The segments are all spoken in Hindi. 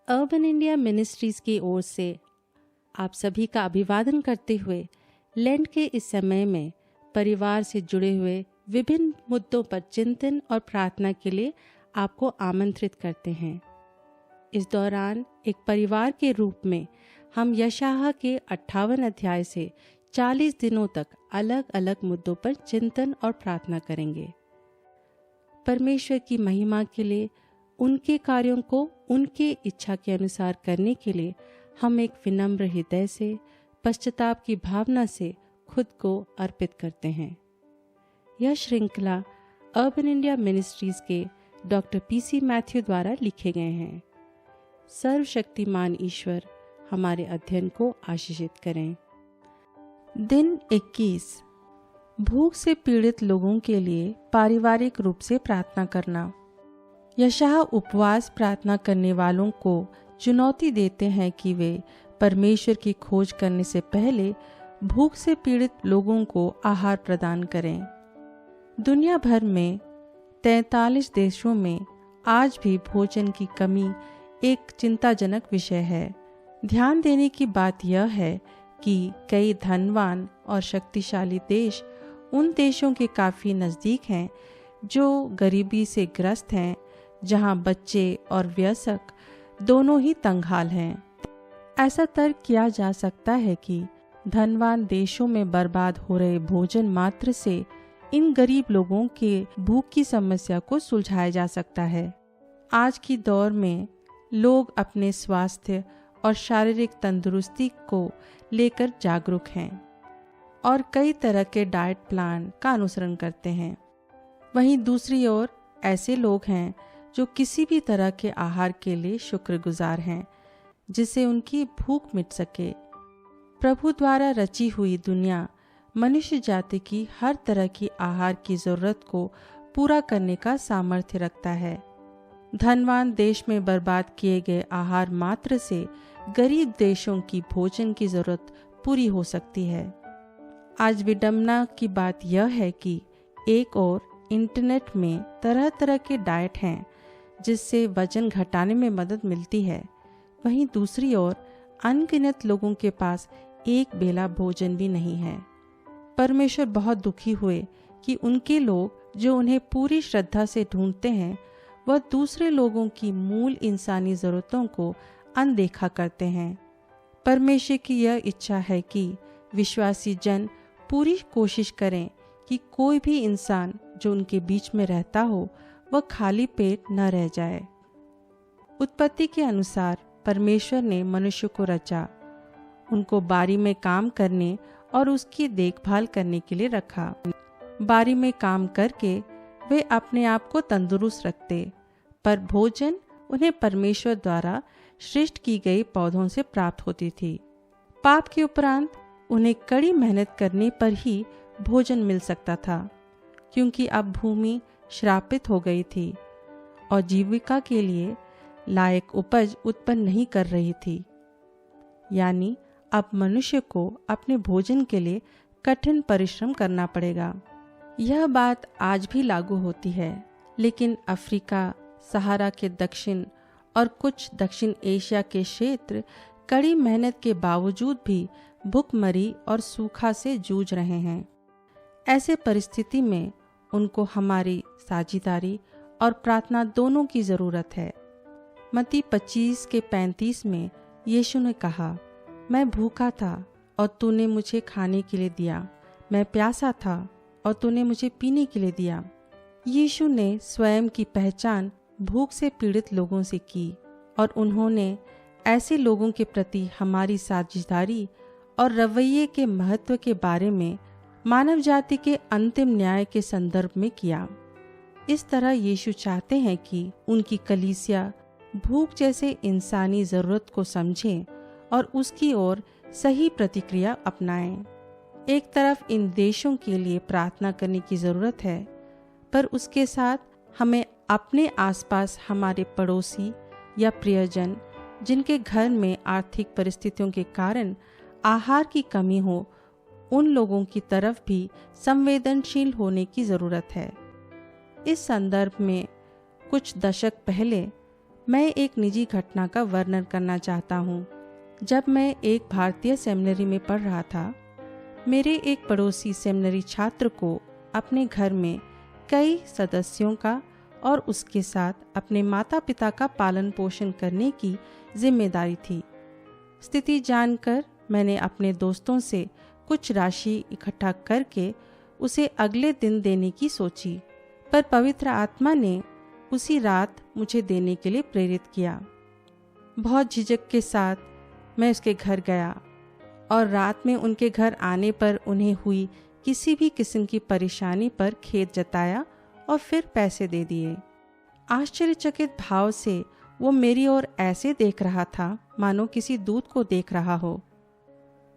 अर्बन इंडिया मिनिस्ट्रीज की ओर से आप सभी का अभिवादन करते हुए लेंट के इस समय में परिवार से जुड़े हुए विभिन्न मुद्दों पर चिंतन और प्रार्थना के लिए आपको आमंत्रित करते हैं। इस दौरान एक परिवार के रूप में हम यशायाह के 58 अध्याय से 40 दिनों तक अलग अलग मुद्दों पर चिंतन और प्रार्थना करेंगे। परमेश्वर की महिमा के लिए, उनके कार्यों को उनके इच्छा के अनुसार करने के लिए हम एक विनम्र हृदय से, पश्चाताप की भावना से खुद को अर्पित करते हैं। यह श्रृंखला अर्बन इंडिया मिनिस्ट्रीज के डॉक्टर पीसी मैथ्यू द्वारा लिखे गए हैं। सर्वशक्तिमान ईश्वर हमारे अध्ययन को आशीषित करें। दिन 21, भूख से पीड़ित लोगों के लिए पारिवारिक रूप से प्रार्थना करना। यशायाह उपवास प्रार्थना करने वालों को चुनौती देते हैं कि वे परमेश्वर की खोज करने से पहले भूख से पीड़ित लोगों को आहार प्रदान करें। दुनिया भर में 43 देशों में आज भी भोजन की कमी एक चिंताजनक विषय है। ध्यान देने की बात यह है कि कई धनवान और शक्तिशाली देश उन देशों के काफ़ी नज़दीक हैं जो गरीबी से ग्रस्त हैं, जहां बच्चे और वयस्क दोनों ही तंगहाल हैं। ऐसा तर्क किया जा सकता है कि धनवान देशों में बर्बाद हो रहे भोजन मात्र से इन गरीब लोगों के भूख की समस्या को सुलझाया जा सकता है। आज की दौर में लोग अपने स्वास्थ्य और शारीरिक तंदुरुस्ती को लेकर जागरूक हैं और कई तरह के डाइट प्लान का अनुसरण करते हैं। वहीं दूसरी ओर ऐसे लोग हैं जो किसी भी तरह के आहार के लिए शुक्रगुजार हैं, जिससे उनकी भूख मिट सके। प्रभु द्वारा रची हुई दुनिया मनुष्य जाति की हर तरह की आहार की जरूरत को पूरा करने का सामर्थ्य रखता है। धनवान देश में बर्बाद किए गए आहार मात्र से गरीब देशों की भोजन की जरूरत पूरी हो सकती है। आज विडंबना की बात यह है कि एक और इंटरनेट में तरह तरह के डाइट हैं जिससे वजन घटाने में मदद मिलती है। वहीं दूसरी ओर अनगिनत लोगों के पास एक बेला भोजन भी नहीं है। परमेश्वर बहुत दुखी हुए कि उनके लोग जो उन्हें पूरी श्रद्धा से ढूंढते हैं, वह दूसरे लोगों की मूल इंसानी ज़रूरतों को अनदेखा करते हैं। परमेश्वर की यह इच्छा है कि विश्वासी जन पूरी कोशिश करें कि कोई भी इंसान जो उनके बीच में रहता हो वह खाली पेट न रह जाए। उत्पत्ति के अनुसार परमेश्वर ने मनुष्य को रचा, उनको बारी में काम करने और उसकी देखभाल करने के लिए रखा। बारी में काम करके वे अपने आप को तंदुरुस्त रखते, पर भोजन उन्हें परमेश्वर द्वारा सृष्ट की गई पौधों से प्राप्त होती थी। पाप के उपरांत उन्हें कड़ी मेहनत करने पर ही भोजन मिल सकता था, क्योंकि अब भूमि श्रापित हो गई थी और जीविका के लिए लायक उपज उत्पन्न नहीं कर रही थी। यानी अब मनुष्य को अपने भोजन के लिए कठिन परिश्रम करना पड़ेगा। यह बात आज भी लागू होती है, लेकिन अफ्रीका, सहारा के दक्षिण और कुछ दक्षिण एशिया के क्षेत्र कड़ी मेहनत के बावजूद भी भूखमरी और सूखा से जूझ रहे हैं। ऐसे परिस्थिति में उनको हमारी साझेदारी और प्रार्थना दोनों की ज़रूरत है। मत्ती 25:35 में यीशु ने कहा, मैं भूखा था और तूने मुझे खाने के लिए दिया, मैं प्यासा था और तूने मुझे पीने के लिए दिया। यीशु ने स्वयं की पहचान भूख से पीड़ित लोगों से की और उन्होंने ऐसे लोगों के प्रति हमारी साझेदारी और रवैये के महत्व के बारे में मानव जाति के अंतिम न्याय के संदर्भ में किया। इस तरह यीशु चाहते हैं कि उनकी कलीसिया भूख जैसे इंसानी ज़रूरत को समझें और उसकी ओर सही प्रतिक्रिया अपनाएं। एक तरफ इन देशों के लिए प्रार्थना करने की ज़रूरत है, पर उसके साथ हमें अपने आसपास हमारे पड़ोसी या प्रियजन जिनके घर में आर्थिक परिस्थितियों के कारण आहार की कमी हो, उन लोगों की तरफ भी संवेदनशील होने की ज़रूरत है। इस संदर्भ में कुछ दशक पहले मैं एक निजी घटना का वर्णन करना चाहता हूँ। जब मैं एक भारतीय सेमिनरी में पढ़ रहा था, मेरे एक पड़ोसी सेमिनरी छात्र को अपने घर में कई सदस्यों का और उसके साथ अपने माता पिता का पालन पोषण करने की जिम्मेदारी थी। स्थिति जानकर मैंने अपने दोस्तों से कुछ राशि इकट्ठा करके उसे अगले दिन देने की सोची, पर पवित्र आत्मा ने उसी रात मुझे देने के लिए प्रेरित किया। बहुत झिझक के साथ मैं उसके घर गया और रात में उनके घर आने पर उन्हें हुई किसी भी किस्म की परेशानी पर खेद जताया और फिर पैसे दे दिए। आश्चर्यचकित भाव से वो मेरी ओर ऐसे देख रहा था मानो किसी दूत को देख रहा हो।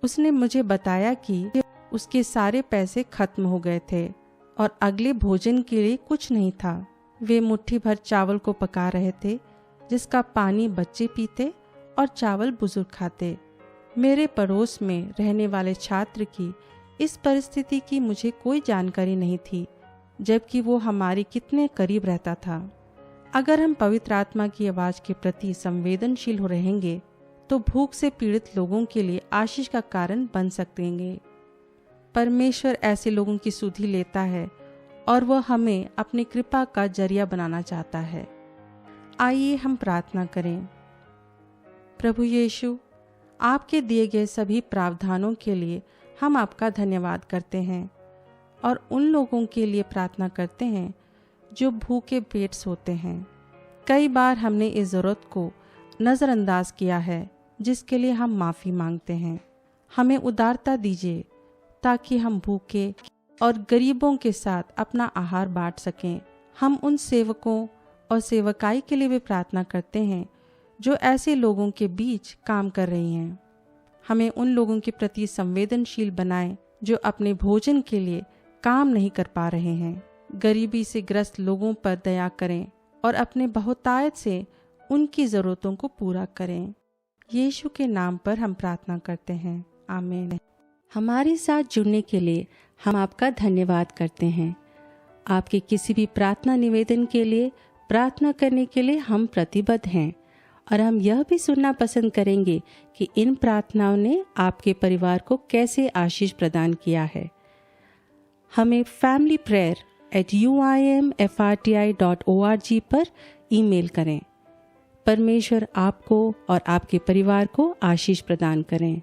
उसने मुझे बताया कि उसके सारे पैसे खत्म हो गए थे और अगले भोजन के लिए कुछ नहीं था। वे मुट्ठी भर चावल को पका रहे थे, जिसका पानी बच्चे पीते और चावल बुजुर्ग खाते। मेरे पड़ोस में रहने वाले छात्र की इस परिस्थिति की मुझे कोई जानकारी नहीं थी, जबकि वो हमारे कितने करीब रहता था। अगर हम पवित्र आत्मा की आवाज़ के प्रति संवेदनशील हो रहेंगे तो भूख से पीड़ित लोगों के लिए आशीष का कारण बन सकेंगे। परमेश्वर ऐसे लोगों की सुधि लेता है और वह हमें अपनी कृपा का जरिया बनाना चाहता है। आइए हम प्रार्थना करें। प्रभु यीशु, आपके दिए गए सभी प्रावधानों के लिए हम आपका धन्यवाद करते हैं और उन लोगों के लिए प्रार्थना करते हैं जो भूखे पेट सोते हैं। कई बार हमने इस ज़रूरत को नज़रअंदाज किया है, जिसके लिए हम माफ़ी मांगते हैं। हमें उदारता दीजिए ताकि हम भूखे और गरीबों के साथ अपना आहार बांट सकें। हम उन सेवकों और सेवकाई के लिए भी प्रार्थना करते हैं जो ऐसे लोगों के बीच काम कर रही हैं। हमें उन लोगों के प्रति संवेदनशील बनाएं जो अपने भोजन के लिए काम नहीं कर पा रहे हैं। गरीबी से ग्रस्त लोगों पर दया करें और अपने बहुतायत से उनकी ज़रूरतों को पूरा करें। यीशु के नाम पर हम प्रार्थना करते हैं, आमीन। हमारे साथ जुड़ने के लिए हम आपका धन्यवाद करते हैं। आपके किसी भी प्रार्थना निवेदन के लिए प्रार्थना करने के लिए हम प्रतिबद्ध हैं और हम यह भी सुनना पसंद करेंगे कि इन प्रार्थनाओं ने आपके परिवार को कैसे आशीष प्रदान किया है। हमें familyprayer@uimfrti.org पर ईमेल करें। परमेश्वर आपको और आपके परिवार को आशीष प्रदान करें।